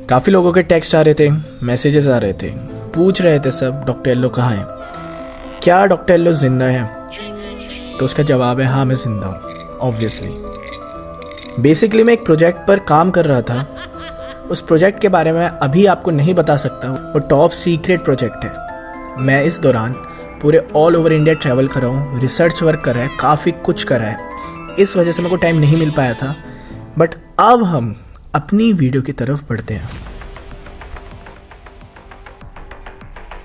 काफ़ी लोगों के टेक्स्ट आ रहे थे, मैसेजेस आ रहे थे, पूछ रहे थे सब डॉक्टर येल्लो कहाँ है, क्या डॉक्टर येल्लो जिंदा है। तो उसका जवाब है हाँ मैं जिंदा हूँ ऑब्वियसली। बेसिकली मैं एक प्रोजेक्ट पर काम कर रहा था। उस प्रोजेक्ट के बारे में अभी आपको नहीं बता सकता, वो टॉप सीक्रेट प्रोजेक्ट है। मैं इस दौरान पूरे ऑल ओवर इंडिया ट्रैवल कर रहा हूँ, रिसर्च वर्क कर रहा है, काफ़ी कुछ कर रहा है। इस वजह से मेरे को टाइम नहीं मिल पाया था। बट अब हम अपनी वीडियो की तरफ बढ़ते हैं।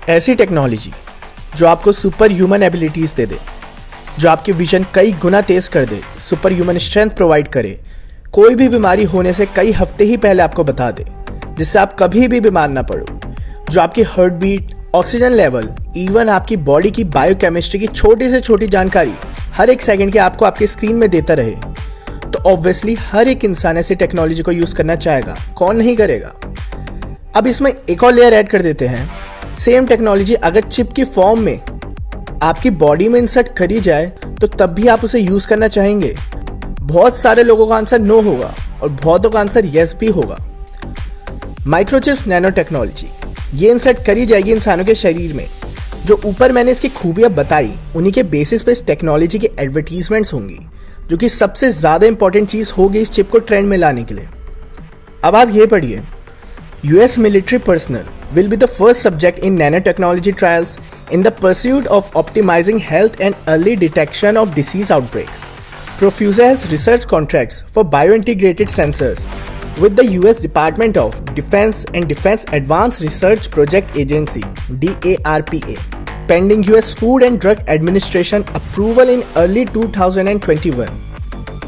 ऐसी टेक्नोलॉजी जो आपको सुपर ह्यूमन एबिलिटीज़ दे दे, जो आपकी विजन कई गुना तेज कर दे, सुपर ह्यूमन स्ट्रेंथ प्रोवाइड करे, कोई भी बीमारी होने से कई हफ्ते ही पहले आपको बता दे, जिससे आप कभी भी बीमार ना पड़ो, जो आपकी heart beat, oxygen level, even आपकी बॉडी की बायोकेमिस्ट्री की छोटी से छोटी जानकारी हर एक सेकंड के आपको आपके स्क्रीन में देता रहे, तो ऑब्वियसली हर एक इंसान ऐसी टेक्नोलॉजी को यूज़ करना चाहेगा। कौन नहीं करेगा। अब इसमें एक और लेयर ऐड कर देते हैं। सेम टेक्नोलॉजी अगर चिप की फॉर्म में आपकी बॉडी में इंसर्ट करी जाए तो तब भी आप उसे यूज़ करना चाहेंगे। बहुत सारे लोगों का आंसर नो होगा और बहुतों का आंसर यस भी होगा। माइक्रोचिप्स नैनो टेक्नोलॉजी ये इंसर्ट करी जाएगी इंसानों के शरीर में। जो ऊपर मैंने इसकी खूबियाँ बताई उन्हीं के बेसिस पे इस टेक्नोलॉजी की एडवर्टीजमेंट्स होंगी, जो कि सबसे ज़्यादा इंपॉर्टेंट चीज़ होगी इस चिप को ट्रेंड में लाने के लिए। अब आप ये पढ़िए, US military personnel will be the first subject in nanotechnology trials in the pursuit of optimizing health and early detection of disease outbreaks. Profusa has research contracts for biointegrated sensors with the US Department of Defense and Defense Advanced Research Project Agency (DARPA), pending US Food and Drug Administration approval in early 2021.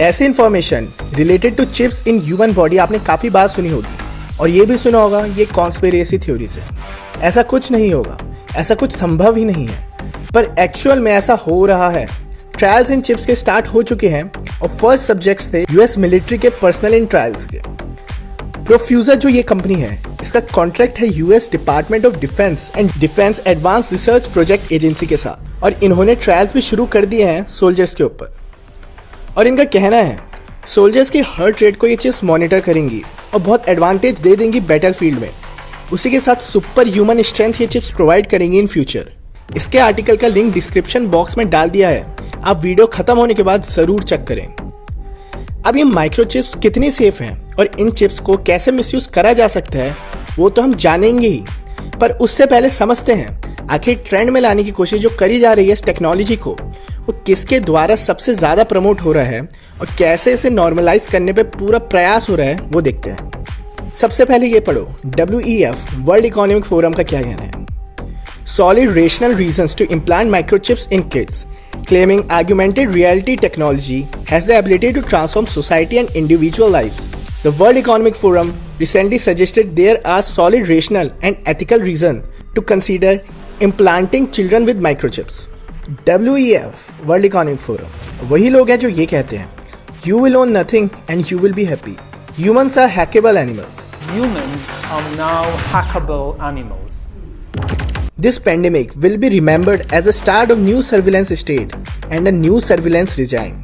ऐसी information related to chips in human body आपने काफ़ी बार सुनी होगी और ये भी सुना होगा ये कॉन्स्पिरेसी थ्योरीज है। ऐसा कुछ नहीं होगा, ऐसा कुछ संभव ही नहीं है, पर एक्चुअल में ऐसा हो रहा है। ट्रायल्स इन चिप्स के स्टार्ट हो चुके हैं और फर्स्ट सब्जेक्ट्स थे US मिलिट्री के पर्सनल इन ट्रायल्स के। प्रोफ्यूजर जो ये कंपनी है, इसका कॉन्ट्रैक्ट है US department of defence and defence advance research project agency के साथ, और इन्होंने ट्रायल्स भी शुरू कर दिए हैं सोल्जर्स के ऊपर। और इनका कहना है सोल्जर्स की हार्ट रेट को ये चिप्स मॉनिटर करेंगी और बहुत एडवांटेज दे देंगी बैटल फील्ड में। उसी के साथ सुपर ह्यूमन स्ट्रेंथ ये चिप्स प्रोवाइड करेंगी इन फ्यूचर। इसके आर्टिकल का लिंक डिस्क्रिप्शन बॉक्स में डाल दिया है, आप वीडियो खत्म होने के बाद ज़रूर चेक करें। अब ये माइक्रोचिप्स कितनी सेफ हैं और इन चिप्स को कैसे मिसयूज करा जा सकता है वो तो हम जानेंगे ही, पर उससे पहले समझते हैं आखिर ट्रेंड में लाने की कोशिश जो करी जा रही है इस टेक्नोलॉजी को, वो किसके द्वारा सबसे ज़्यादा प्रमोट हो रहा है और कैसे इसे नॉर्मलाइज करने पे पूरा प्रयास हो रहा है वो देखते हैं। सबसे पहले ये पढ़ो, WEF वर्ल्ड इकोनॉमिक फोरम का क्या कहना है। Solid rational reasons to implant microchips in kids claiming augmented reality technology has the ability to transform society and individual lives. The World Economic Forum recently suggested there are solid rational and ethical reasons to consider implanting children with microchips. WEF World Economic Forum वही लोग हैं जो ये कहते हैं You will own nothing and you will be happy. Humans are hackable animals. Humans are now hackable animals. This pandemic will be remembered as a start of new surveillance state and a new surveillance regime.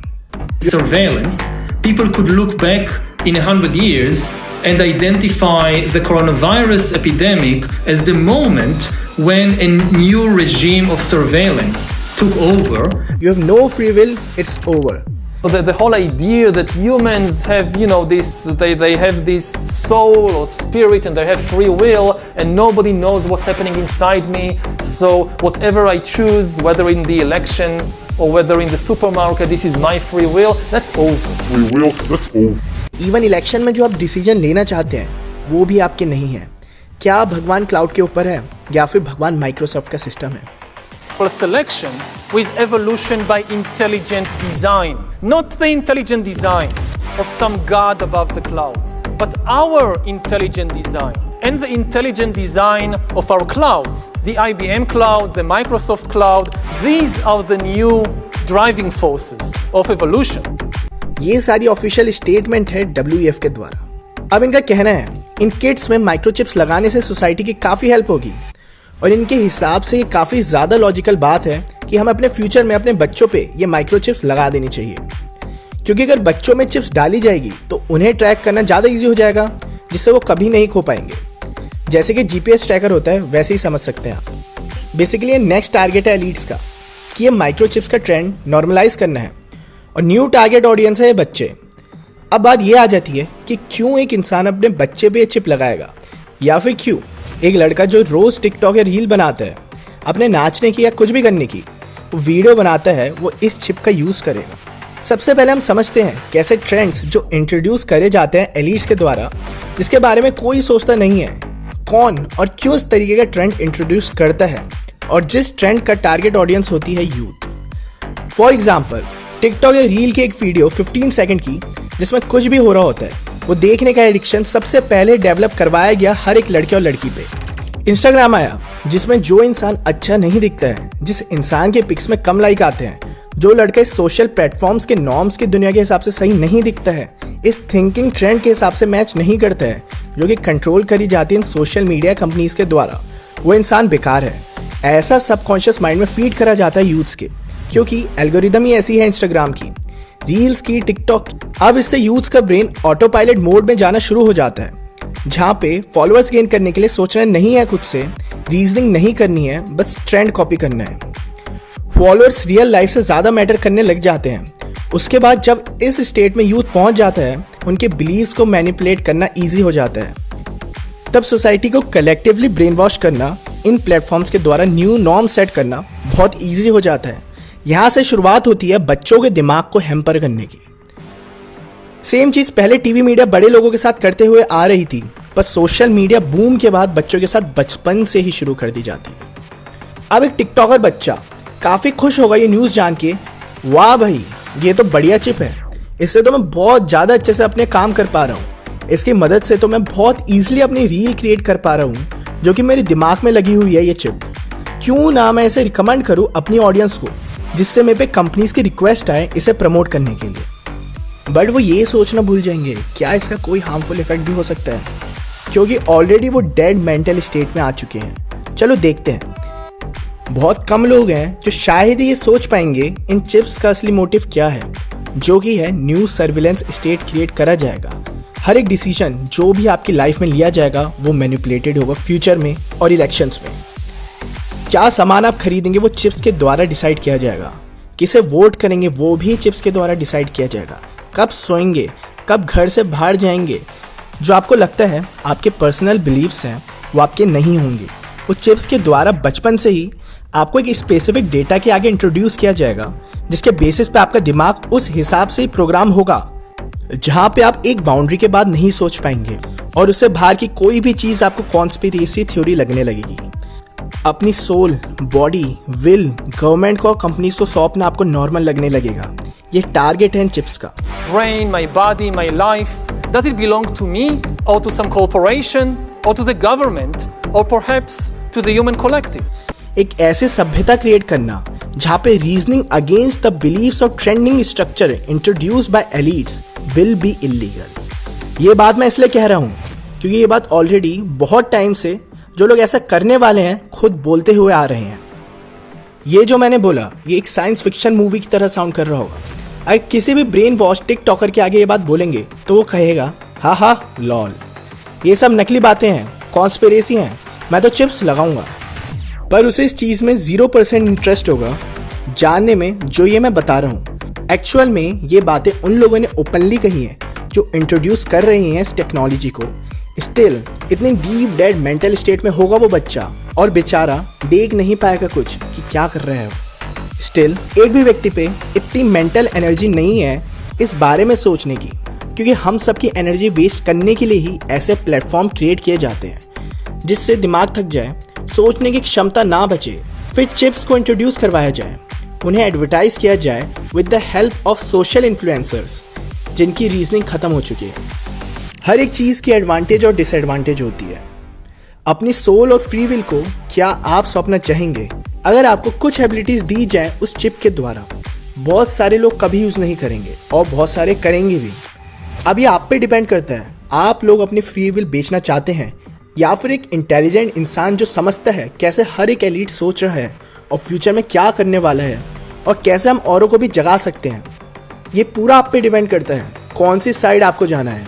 Surveillance, people could look back in 100 years and identify the coronavirus epidemic as the moment when a new regime of surveillance took over. You have no free will, it's over. The whole idea that humans have, they have this soul or spirit and they have free will and nobody knows what's happening inside me. So whatever I choose, whether in the election or whether in the supermarket, this is my free will, that's over. Free will, that's over. Even election में जो आप decision लेना चाहते हैं वो भी आपके नहीं है। क्या भगवान क्लाउड के ऊपर है या फिर भगवान माइक्रोसॉफ्ट का सिस्टम है। For selection with evolution by intelligent design, not the intelligent design of some god above the clouds, but our intelligent design and the intelligent design of our clouds, the IBM cloud, the Microsoft cloud. These are the new driving forces of evolution. ये सारी official statement है WEF के द्वारा। अब इनका कहना है इन kits में माइक्रोचिप्स लगाने से सोसाइटी की काफ़ी हेल्प होगी और इनके हिसाब से ये काफ़ी ज़्यादा लॉजिकल बात है कि हम अपने फ्यूचर में अपने बच्चों पे ये माइक्रोचिप्स लगा देनी चाहिए, क्योंकि अगर बच्चों में चिप्स डाली जाएगी तो उन्हें ट्रैक करना ज़्यादा ईजी हो जाएगा, जिससे वो कभी नहीं खो पाएंगे। जैसे कि GPS ट्रैकर होता है वैसे ही समझ सकते हैं आप। बेसिकली ये नेक्स्ट टारगेट है एलीट्स का कि ये माइक्रोचिप्स का ट्रेंड नॉर्मलाइज करना है और न्यू टारगेट ऑडियंस है ये बच्चे। अब बात ये आ जाती है कि क्यों एक इंसान अपने बच्चे पे चिप लगाएगा, या फिर क्यों एक लड़का जो रोज टिकटॉक या रील बनाता है अपने नाचने की या कुछ भी करने की वो वीडियो बनाता है, वो इस चिप का यूज़ करेगा। सबसे पहले हम समझते हैं कैसे ट्रेंड्स जो इंट्रोड्यूस करे जाते हैं एलीट्स के द्वारा, जिसके बारे में कोई सोचता नहीं है, कौन और क्यों इस तरीके का ट्रेंड इंट्रोड्यूस करता है, और जिस ट्रेंड का टारगेट ऑडियंस होती है यूथ। फॉर एग्जाम्पल, टिकटॉक या रील की एक वीडियो 15 सेकंड की जिसमें कुछ भी हो रहा होता है, वो देखने का एडिक्शन सबसे पहले डेवलप करवाया गया हर एक लड़के और लड़की पे। इंस्टाग्राम आया जिसमें जो इंसान अच्छा नहीं दिखता है, जिस इंसान के पिक्स में कम लाइक आते हैं, जो लड़का इस सोशल प्लेटफॉर्म्स के नॉर्म्स की दुनिया के हिसाब से सही नहीं दिखता है, इस थिंकिंग ट्रेंड के हिसाब से मैच नहीं करता है, जो कि कंट्रोल करी जाती है इन सोशल मीडिया कंपनीज के द्वारा, वो इंसान बेकार है। ऐसा सबकॉन्शियस माइंड में फीड करा जाता है यूथ्स के, क्योंकि एल्गोरिदम ही ऐसी है इंस्टाग्राम की, रील्स की, टिकटॉक की। अब इससे यूथ्स का ब्रेन ऑटो पायलट मोड में जाना शुरू हो जाता है, जहाँ पे फॉलोअर्स गेन करने के लिए सोचना नहीं है खुद से, रीजनिंग नहीं करनी है, बस ट्रेंड कॉपी करना है। फॉलोअर्स रियल लाइफ से ज़्यादा मैटर करने लग जाते हैं। उसके बाद जब इस स्टेट में यूथ पहुंच जाता है, उनके बिलीव्स को मैनिपुलेट करना ईजी हो जाता है। तब सोसाइटी को कलेक्टिवली ब्रेन वॉश करना, इन प्लेटफॉर्म्स के द्वारा न्यू नॉर्म सेट करना बहुत ईजी हो जाता है। यहाँ से शुरुआत होती है बच्चों के दिमाग को हैम्पर करने की। सेम चीज़ पहले टीवी मीडिया बड़े लोगों के साथ करते हुए आ रही थी, पर सोशल मीडिया बूम के बाद बच्चों के साथ बचपन से ही शुरू कर दी जाती है। अब एक टिकटॉकर बच्चा काफ़ी खुश होगा ये न्यूज़ जान के, वाह भाई ये तो बढ़िया चिप है, इससे तो मैं बहुत ज़्यादा अच्छे से अपने काम कर पा रहा हूँ, इसकी मदद से तो मैं बहुत ईजिली अपनी रील क्रिएट कर पा रहा हूँ जो कि मेरे दिमाग में लगी हुई है ये चिप। क्यों ना मैं इसे रिकमेंड करूँ अपनी ऑडियंस को, जिससे मेरे पे कंपनीज की रिक्वेस्ट आए इसे प्रमोट करने के लिए। बट वो ये सोचना भूल जाएंगे क्या इसका कोई हार्मफुल इफेक्ट भी हो सकता है, क्योंकि ऑलरेडी वो डेड मेंटल स्टेट में आ चुके हैं। चलो देखते हैं। बहुत कम लोग हैं जो शायद ही ये सोच पाएंगे इन चिप्स का असली मोटिव क्या है, जो कि है न्यू सर्विलेंस स्टेट क्रिएट करा जाएगा। हर एक डिसीजन जो भी आपकी लाइफ में लिया जाएगा वो मैनिपुलेटेड होगा फ्यूचर में और इलेक्शंस में। क्या सामान आप खरीदेंगे वो चिप्स के द्वारा डिसाइड किया जाएगा, किसे वोट करेंगे वो भी चिप्स के द्वारा डिसाइड किया जाएगा, कब सोएंगे, कब घर से बाहर जाएंगे, जो आपको लगता है आपके पर्सनल बिलीव्स हैं वो आपके नहीं होंगे। वो चिप्स के द्वारा बचपन से ही आपको एक स्पेसिफिक डेटा के आगे इंट्रोड्यूस किया जाएगा, जिसके बेसिस पे आपका दिमाग उस हिसाब से ही प्रोग्राम होगा, जहां पे आप एक बाउंड्री के बाद नहीं सोच पाएंगे और उससे बाहर की कोई भी चीज आपको कॉन्स्पिरेसी थ्योरी लगने लगेगी। अपनी सोल, बॉडी, विल गवर्नमेंट को, कंपनीज को सौंपना आपको नॉर्मल लगने लगेगा। ये टारगेट है इन चिप्स का। Brain, my body, my life, does it belong to me or to some corporation or to the government or perhaps to the human collective? एक ऐसे सभ्यता क्रिएट करना जहाँ पे reasoning against the believes of trending structure introduced by elites will be illegal. ये बात मैं इसलिए कह रहा हूँ क्योंकि ये बात ऑलरेडी बहुत टाइम से जो लोग ऐसा करने वाले हैं खुद बोलते हुए आ रहे हैं। ये जो मैंने बोला ये एक साइंस फिक्शन मूवी की तरह साउंड कर रहा होगा। अगर किसी भी ब्रेन वॉश टिकटॉकर के आगे ये बात बोलेंगे तो वो कहेगा हा हा लॉल, ये सब नकली बातें हैं, कॉन्स्पिरेसी हैं, मैं तो चिप्स लगाऊंगा। पर उसे इस चीज़ में 0% इंटरेस्ट होगा जानने में जो ये मैं बता रहा हूँ। एक्चुअल में ये बातें उन लोगों ने ओपनली कही हैं जो इंट्रोड्यूस कर रहे हैं इस टेक्नोलॉजी को। स्टिल इतनी डीप डेड मेंटल स्टेट में होगा वो बच्चा और बेचारा देख नहीं पाएगा कुछ कि क्या कर रहा है वो। स्टिल एक भी व्यक्ति पे इतनी मेंटल एनर्जी नहीं है इस बारे में सोचने की, क्योंकि हम सबकी एनर्जी वेस्ट करने के लिए ही ऐसे प्लेटफॉर्म क्रिएट किए जाते हैं जिससे दिमाग थक जाए, सोचने की क्षमता ना बचे। फिर चिप्स को इंट्रोड्यूस करवाया जाए, उन्हें एडवर्टाइज किया जाए with the help of social influencers जिनकी रीजनिंग खत्म हो चुकी है। हर एक चीज़ की एडवांटेज और डिसएडवांटेज होती है। अपनी सोल और फ्री विल को क्या आप सौंपना चाहेंगे? अगर आपको कुछ एबिलिटीज़ दी जाए उस चिप के द्वारा, बहुत सारे लोग कभी यूज़ नहीं करेंगे और बहुत सारे करेंगे भी। अब ये आप पे डिपेंड करता है, आप लोग अपनी फ्री विल बेचना चाहते हैं या फिर एक इंटेलिजेंट इंसान जो समझता है कैसे हर एक एलीट सोच रहा है और फ्यूचर में क्या करने वाला है और कैसे हम औरों को भी जगा सकते हैं। ये पूरा आप पे डिपेंड करता है कौन सी साइड आपको जाना है।